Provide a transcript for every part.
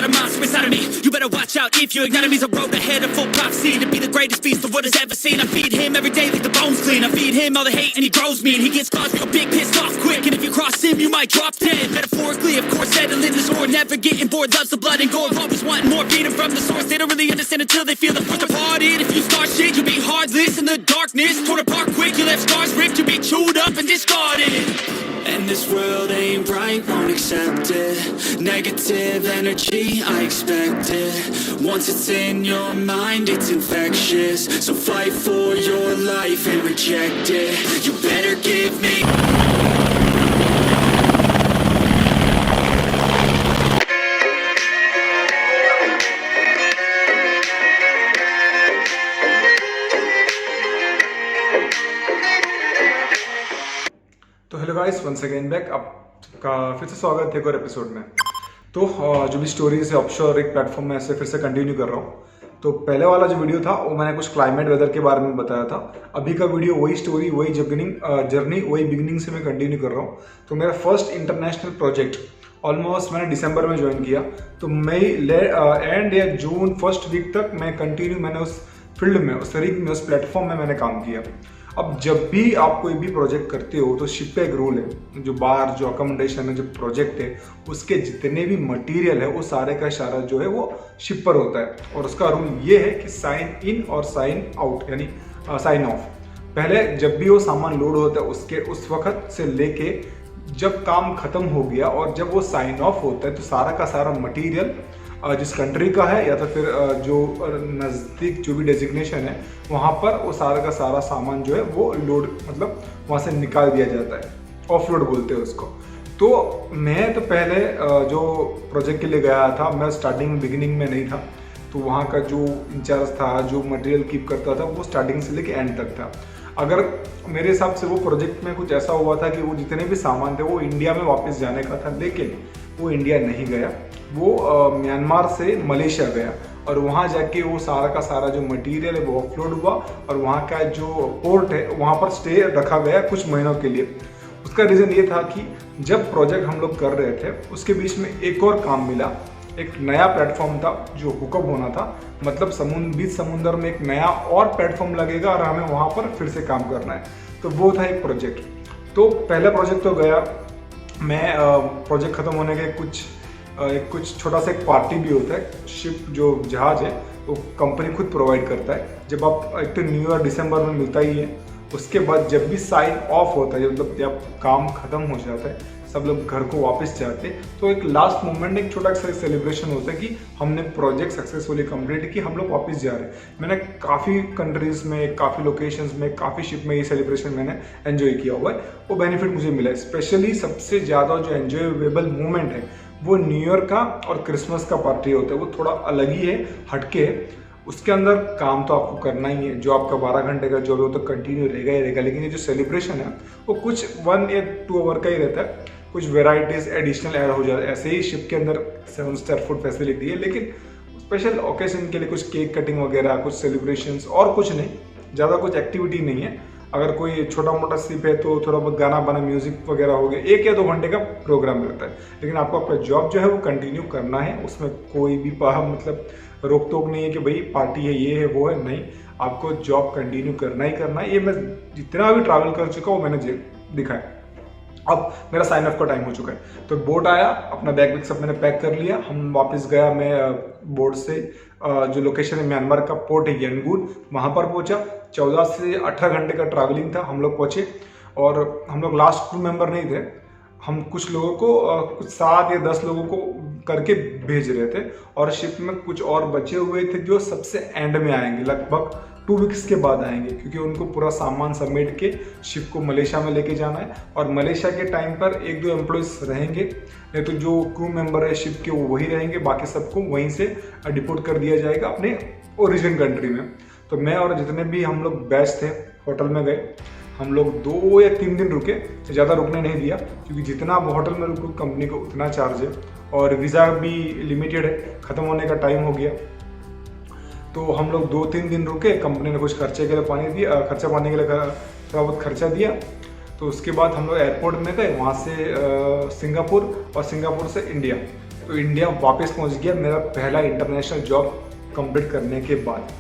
got a monster inside of me. You better watch out if you ignite him. He's a road ahead of full prophecy to be the greatest beast the world has ever seen. I feed him every day like the bones clean. I feed him all the hate and he grows me. And he gets claws real big, pissed off quick. And if you cross him, you might drop dead. Metaphorically, of course, settling the score. Never getting bored, loves the blood and gore. Always wanting more, feed him from the source. They don't really understand until they feel the force departed. If you start shit, you'll be heartless in the darkness. Torn apart quick, you left scars ripped. You'll be chewed up and discarded. And this world ain't right, won't accept it. Negative energy, I expect it. Once it's in your mind, it's infectious. So fight for your life and reject it. You better give me. तो hello guys, once again back. आपका फिर से स्वागत है एक और episode में। तो जो भी स्टोरीज है ऑफशोर एक प्लेटफॉर्म में ऐसे फिर से कंटिन्यू कर रहा हूँ। तो पहले वाला जो वीडियो था वो मैंने कुछ क्लाइमेट वेदर के बारे में बताया था। अभी का वीडियो वही स्टोरी, वही जर्नी, वही बिगिनिंग से मैं कंटिन्यू कर रहा हूँ। तो मेरा फर्स्ट इंटरनेशनल प्रोजेक्ट ऑलमोस्ट मैंने दिसंबर में ज्वाइन किया। तो मई एंड या जून फर्स्ट वीक तक मैं कंटिन्यू मैंने उस फील्ड में, उस रीग में, उस प्लेटफॉर्म में मैंने काम किया। अब जब भी आप कोई भी प्रोजेक्ट करते हो तो शिप पे एक रूल है, जो बार, जो अकोमोडेशन है, जो प्रोजेक्ट है, उसके जितने भी मटेरियल है वो सारे का सारा जो है वो शिप पर होता है। और उसका रूल ये है कि साइन इन और साइन आउट, यानी साइन ऑफ। पहले जब भी वो सामान लोड होता है उसके उस वक्त से लेके जब काम खत्म हो गया और जब वो साइन ऑफ होता है तो सारा का सारा मटेरियल जिस कंट्री का है या तो फिर जो नज़दीक जो भी डेजिग्नेशन है वहाँ पर वो सारा का सारा सामान जो है वो लोड, मतलब वहाँ से निकाल दिया जाता है। ऑफ लोड बोलते हैं उसको। तो मैं तो पहले जो प्रोजेक्ट के लिए गया था, मैं स्टार्टिंग बिगिनिंग में नहीं था। तो वहाँ का जो इंचार्ज था, जो मटेरियल कीप करता था, वो स्टार्टिंग से लेके एंड तक था। अगर मेरे हिसाब से वो प्रोजेक्ट में कुछ ऐसा हुआ था कि वो जितने भी सामान थे वो इंडिया में वापस जाने का था, लेकिन वो इंडिया नहीं गया। वो म्यांमार से मलेशिया गया और वहाँ जाके वो सारा का सारा जो मटेरियल है वो ऑफलोड हुआ और वहाँ का जो पोर्ट है वहाँ पर स्टे रखा गया कुछ महीनों के लिए। उसका रीज़न ये था कि जब प्रोजेक्ट हम लोग कर रहे थे उसके बीच में एक और काम मिला। एक नया प्लेटफॉर्म था जो हुकअप होना था, मतलब बीच समुंदर में एक नया और प्लेटफॉर्म लगेगा और हमें वहाँ पर फिर से काम करना है। तो वो था एक प्रोजेक्ट। तो पहला प्रोजेक्ट तो गया मैं। प्रोजेक्ट ख़त्म होने के कुछ छोटा सा एक पार्टी भी होता है। शिप जो जहाज़ है वो कंपनी खुद प्रोवाइड करता है। जब आप एक तो न्यू ईयर दिसंबर में मिलता ही है, उसके बाद जब भी साइन ऑफ होता है, मतलब जब काम ख़त्म हो जाता है, सब लोग घर को वापस जाते हैं, तो एक लास्ट मोमेंट एक छोटा सा सेलिब्रेशन होता है कि हमने प्रोजेक्ट सक्सेसफुली कंप्लीट की, हम लोग वापस जा रहे हैं। मैंने काफ़ी कंट्रीज़ में, काफ़ी लोकेशंस में, काफ़ी शिप में ये सेलिब्रेशन मैंने एंजॉय किया हुआ है। वो बेनिफिट मुझे मिला है। स्पेशली सबसे ज़्यादा जो एंजॉयबल मोमेंट है वो न्यू ईयर का और क्रिसमस का पार्टी होता है। वो थोड़ा अलग ही है, हटके है। उसके अंदर काम तो आपको करना ही है, जो आपका 12 घंटे का जॉब है वो तो कंटिन्यू रहेगा ही रहेगा, लेकिन ये जो सेलिब्रेशन है वो कुछ 1 या 2 आवर का ही रहता है। कुछ वेराइटीज़ एडिशनल ऐड हो जाए। ऐसे ही शिप के अंदर 7 स्टार फूड फैसिलिटी है, लेकिन स्पेशल ओकेजन के लिए कुछ केक कटिंग वगैरह, कुछ सेलिब्रेशंस और कुछ नहीं, ज़्यादा कुछ एक्टिविटी नहीं है। अगर कोई छोटा मोटा शिप है तो थोड़ा बहुत गाना बना, म्यूजिक वगैरह हो गया, 1 या 2 घंटे का प्रोग्राम रहता है। लेकिन आपको आपका जॉब जो है वो कंटिन्यू करना है। उसमें कोई भी मतलब रोक टोक नहीं है कि भाई पार्टी है, ये है, वो है, नहीं। आपको जॉब कंटिन्यू करना ही करना है। ये मैं जितना भी ट्रैवल कर चुका हूँ मैंने दिखाया। अब मेरा साइन ऑफ का टाइम हो चुका है। तो बोट आया, अपना बैग सब मैंने पैक कर लिया, हम वापस गया। मैं बोट से जो लोकेशन है म्यांमार का पोर्ट है यंगून, वहाँ पर पहुँचा। 14 से 18 घंटे का ट्रैवलिंग था। हम लोग पहुँचे और हम लोग लास्ट क्रू मेंबर नहीं थे। हम कुछ लोगों को, कुछ 7 या 10 लोगों को करके भेज रहे थे और शिप में कुछ और बचे हुए थे जो सबसे एंड में आएंगे, लगभग 2 वीक्स के बाद आएंगे, क्योंकि उनको पूरा सामान समेट के शिप को मलेशिया में लेके जाना है। और मलेशिया के टाइम पर 1-2 एम्प्लॉयज रहेंगे, नहीं तो जो क्रू मेंबर है शिप के वो वही रहेंगे, बाकी सबको वहीं से डिपोर्ट कर दिया जाएगा अपने ओरिजिन कंट्री में। तो मैं और जितने भी हम लोग बैच थे होटल में गए। हम लोग 2 या 3 दिन रुके, ज़्यादा रुकने नहीं दिया, क्योंकि जितना आप होटल में रुको कंपनी को उतना चार्ज है और वीज़ा भी लिमिटेड है, ख़त्म होने का टाइम हो गया। तो हम लोग 2-3 दिन रुके। कंपनी ने कुछ खर्चे के लिए खर्चा पानी के लिए थोड़ा बहुत खर्चा दिया। तो उसके बाद हम लोग एयरपोर्ट में गए, वहाँ से सिंगापुर और सिंगापुर से इंडिया। तो इंडिया वापस पहुंच गया मेरा पहला इंटरनेशनल जॉब कंप्लीट करने के बाद।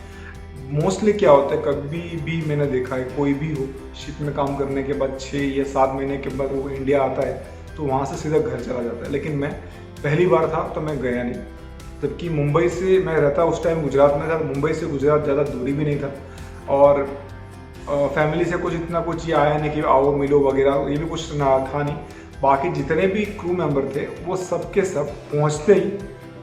मोस्टली क्या होता है, कभी भी मैंने देखा है कोई भी हो शिप में काम करने के बाद 6 या 7 महीने के बाद वो इंडिया आता है तो वहाँ से सीधा घर चला जाता है। लेकिन मैं पहली बार था तो मैं गया नहीं, जबकि मुंबई से मैं रहता उस टाइम गुजरात में था। मुंबई से गुजरात ज़्यादा दूरी भी नहीं था और फैमिली से कुछ इतना कुछ ये आया नहीं कि आओ मिलो वगैरह, ये भी कुछ ना था नहीं। बाकी जितने भी क्रू मेंबर थे वो सब के सब पहुंचते ही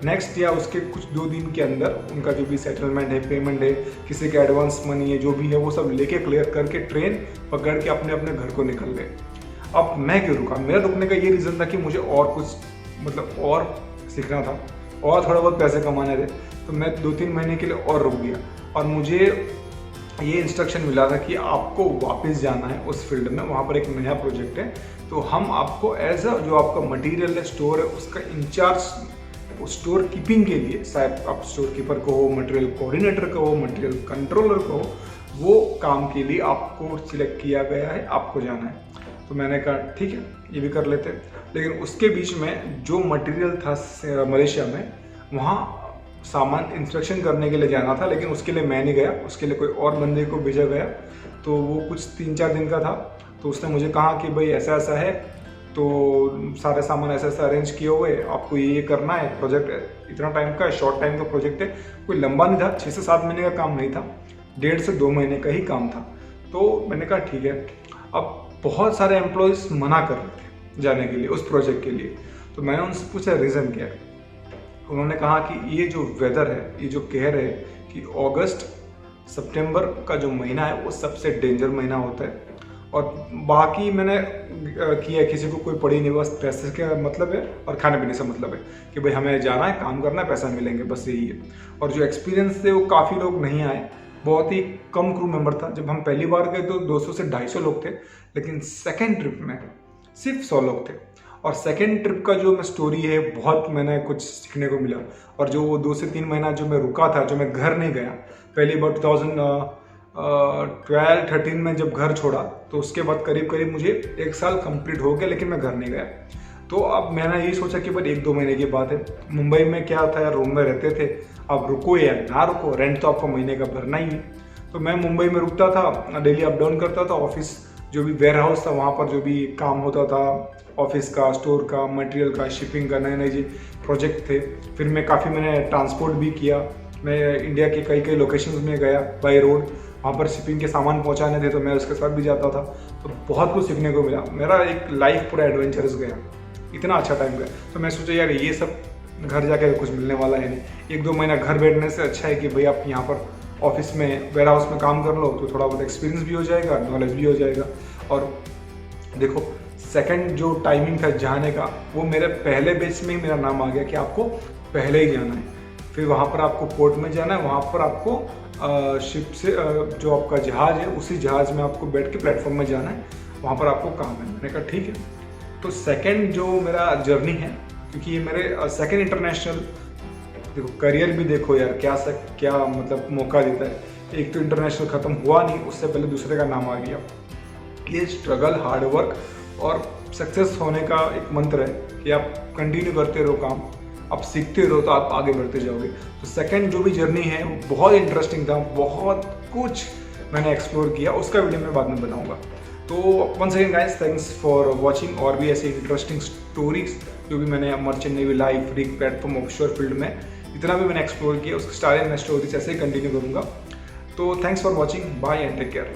नेक्स्ट या उसके कुछ 2 दिन के अंदर उनका जो भी सेटलमेंट है, पेमेंट है, किसी का एडवांस मनी है, जो भी है वो सब लेके क्लियर करके ट्रेन पकड़ के अपने अपने घर को निकल गए। अब मैं क्यों रुका? मेरा रुकने का ये रीज़न था कि मुझे और कुछ मतलब और सीखना था और थोड़ा बहुत पैसे कमाने थे, तो मैं 2-3 महीने के लिए और रुक गया। और मुझे ये इंस्ट्रक्शन मिला था कि आपको वापस जाना है उस फील्ड में, वहाँ पर एक नया प्रोजेक्ट है, तो हम आपको एज अ जो आपका मटेरियल है, स्टोर है, उसका इंचार्ज स्टोर कीपिंग के लिए, शायद आप स्टोर कीपर को हो, मटेरियल कोऑर्डिनेटर को हो, मटेरियल कंट्रोलर को हो, वो काम के लिए आपको सिलेक्ट किया गया है, आपको जाना है। तो मैंने कहा ठीक है ये भी कर लेते हैं। लेकिन उसके बीच में जो मटेरियल था मलेशिया में, वहाँ सामान इंस्पेक्शन करने के लिए जाना था, लेकिन उसके लिए मैं नहीं गया, उसके लिए कोई और बंदे को भेजा गया। तो वो कुछ 3-4 दिन का था, तो उसने मुझे कहा कि भाई ऐसा ऐसा है, तो सारे सामान ऐसा ऐसा अरेंज किए हुए, आपको ये करना है, प्रोजेक्ट इतना टाइम का है, शॉर्ट टाइम का प्रोजेक्ट है, कोई लंबा नहीं था, 6 से 7 महीने का काम नहीं था, 1.5 से 2 महीने का ही काम था। तो मैंने कहा ठीक है। अब बहुत सारे एम्प्लॉयज़ मना कर रहे थे जाने के लिए उस प्रोजेक्ट के लिए, तो मैंने उनसे पूछा रीज़न क्या है। उन्होंने कहा कि ये जो वेदर है, ये जो कह रहे हैं कि अगस्त सितंबर का जो महीना है वो सबसे डेंजर महीना होता है, और बाकी मैंने किया किसी को कोई पड़ी नहीं, बस पैसे का मतलब है और खाने पीने से मतलब है कि भाई हमें जाना है, काम करना है, पैसा मिलेंगे, बस यही है। और जो एक्सपीरियंस थे वो काफ़ी लोग नहीं आए, बहुत ही कम क्रू मेंबर था। जब हम पहली बार गए तो 200 से 250 लोग थे, लेकिन सेकेंड ट्रिप में सिर्फ 100 लोग थे। और सेकेंड ट्रिप का जो मैं स्टोरी है, बहुत मैंने कुछ सीखने को मिला। और जो वो 2 से 3 महीना जो मैं रुका था, जो मैं घर नहीं गया, पहली बार 2012-13 में जब घर छोड़ा, तो उसके बाद करीब मुझे 1 साल कंप्लीट हो गया, लेकिन मैं घर नहीं गया। तो अब मैंने यही सोचा कि भाई 1-2 महीने की बात है। मुंबई में क्या था यार, रूम में रहते थे, अब रुको या ना रुको, रेंट तो आपको महीने का भरना ही है। तो मैं मुंबई में रुकता था, डेली अप डाउन करता था। ऑफिस जो भी वेयर हाउस था, वहाँ पर जो भी काम होता था, ऑफिस का, स्टोर का, मटेरियल का, शिपिंग का, नए नए जी प्रोजेक्ट थे। फिर मैंने ट्रांसपोर्ट भी किया। मैं इंडिया के कई लोकेशंस में गया बाय रोड, वहाँ पर शिपिंग के सामान पहुँचाने थे, तो मैं उसके साथ भी जाता था। तो बहुत कुछ सीखने को मिला। मेरा एक लाइफ पूरा एडवेंचरस गया, इतना अच्छा टाइम गया। तो मैं सोचा यार ये सब घर जाके कुछ मिलने वाला है नहीं, 1-2 महीना घर बैठने से अच्छा है कि भाई आप यहाँ पर ऑफिस में, वेयर हाउस में काम कर लो, तो थोड़ा बहुत एक्सपीरियंस भी हो जाएगा, नॉलेज भी हो जाएगा। और देखो सेकंड जो टाइमिंग था जाने का, वो मेरे पहले बैच में ही मेरा नाम आ गया कि आपको पहले ही जाना है। फिर वहाँ पर आपको पोर्ट में जाना है, वहाँ पर आपको शिप से जो आपका जहाज़ है, उसी जहाज़ में आपको बैठ के प्लेटफॉर्म में जाना है, वहाँ पर आपको काम है। मैंने कहा ठीक है। तो सेकेंड जो मेरा जर्नी है, क्योंकि ये मेरे सेकेंड इंटरनेशनल, देखो करियर भी देखो यार क्या मतलब मौका देता है। एक तो इंटरनेशनल ख़त्म हुआ नहीं, उससे पहले दूसरे का नाम आ गया। ये स्ट्रगल, हार्डवर्क और सक्सेस होने का एक मंत्र है कि आप कंटिन्यू करते रहो काम, आप सीखते रहो तो आप आगे बढ़ते जाओगे। तो सेकंड जो भी जर्नी है बहुत इंटरेस्टिंग था, बहुत कुछ मैंने एक्सप्लोर किया, उसका वीडियो मैं बाद में बनाऊंगा। तो once again guys, thanks for watching. और भी ऐसे इंटरेस्टिंग स्टोरीज जो भी मैंने merchant navy, life, rig, platform, offshore field में जितना भी मैंने एक्सप्लोर किया, उसके सारे मैं स्टोरीज ऐसे ही कंटिन्यू करूँगा। तो thanks for watching, bye and take care.